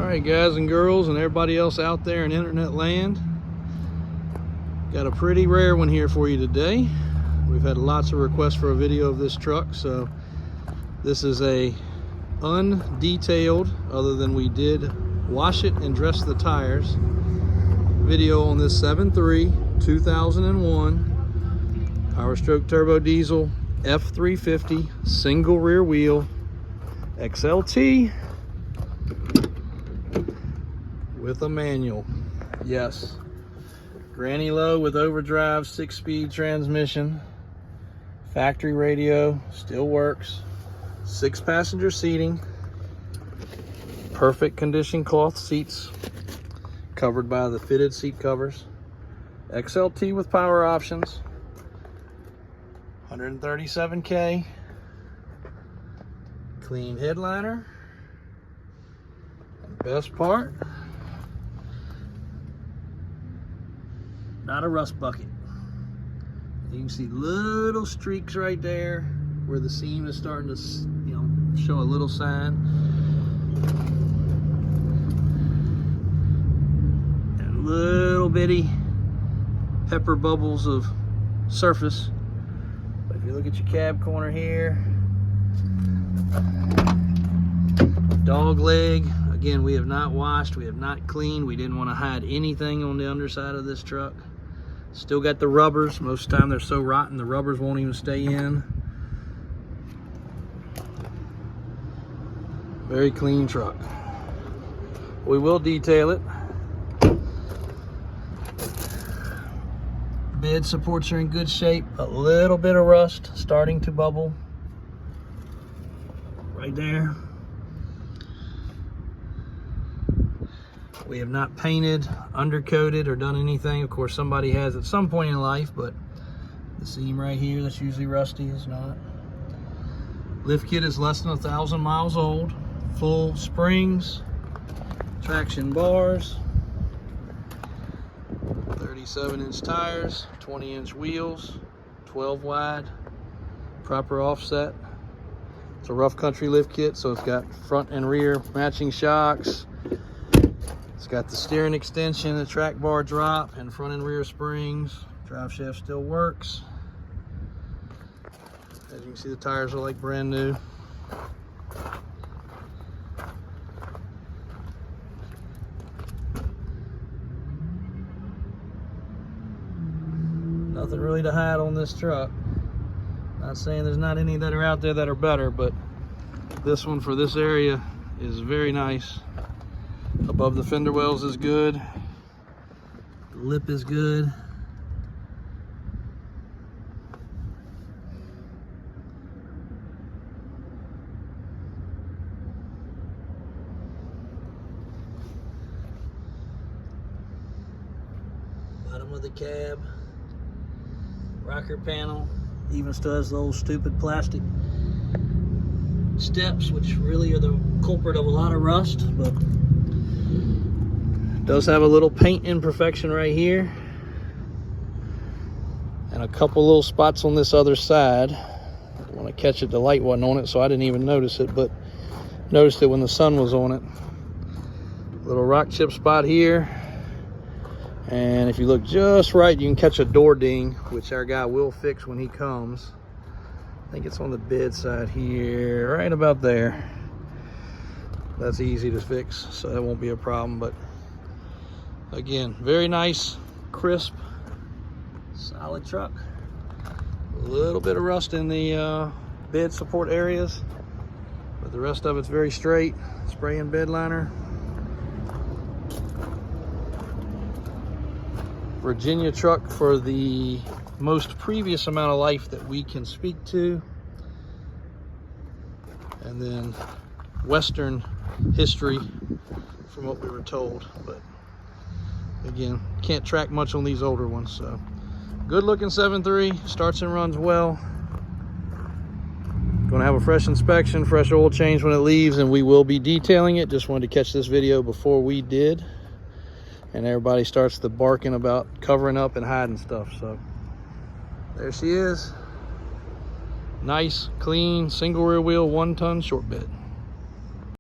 Alright guys and girls and everybody else out there in internet land, got a pretty rare one here for you today. We've had lots of requests for a video of this truck, so this is a undetailed, other than we did wash it and dress the tires, video on this 7.3 2001 Powerstroke turbo diesel F-350 single rear wheel XLT with a manual. Yes, granny low with overdrive, 6-speed transmission, factory radio, still works, 6-passenger seating, perfect condition cloth seats covered by the fitted seat covers, XLT with power options, 137K, clean headliner, and best part, not a rust bucket. You can see little streaks right there where the seam is starting to, show a little sign. And little bitty pepper bubbles of surface. But if you look at your cab corner here, dog leg, again, we have not washed, we have not cleaned. We didn't want to hide anything on the underside of this truck. Still got the rubbers. Most of the time they're so rotten the rubbers won't even stay in. Very clean truck. We will detail it. Bed supports are in good shape. A little bit of rust starting to bubble right there. We have not painted, undercoated, or done anything. Of course, somebody has at some point in life, but the seam right here that's usually rusty is not. Lift kit is less than 1,000 miles old. Full springs, traction bars, 37-inch tires, 20-inch wheels, 12 wide, proper offset. It's a rough country lift kit, so it's got front and rear matching shocks. It's got the steering extension, the track bar drop, and front and rear springs. Drive shaft still works. As you can see, the tires are like brand new. Nothing really to hide on this truck. Not saying there's not any that are out there that are better, but this one for this area is very nice. Above the fender wells is good. The lip is good. Bottom of the cab. Rocker panel. Even still has those stupid plastic steps, which really are the culprit of a lot of rust, but does have a little paint imperfection right here and a couple little spots on this other side. I want to catch it, the light wasn't on it, so I didn't even notice it, but noticed it when the sun was on it. Little rock chip spot here, and if you look just right you can catch a door ding, which our guy will fix when he comes. I think it's on the bed side here, right about there. That's easy to fix, so that won't be a problem. But again, very nice, crisp, solid truck. A little bit of rust in the bed support areas, but the rest of it's very straight. Spray and bed liner. Virginia truck for the most previous amount of life that we can speak to, and then Western history from what we were told. But again, can't track much on these older ones. So good looking 7.3, starts and runs well. Gonna have a fresh inspection, fresh oil change when it leaves, and we will be detailing it. Just wanted to catch this video before we did, and everybody starts the barking about covering up and hiding stuff. So there she is. Nice, clean, single rear wheel, 1-ton short bed.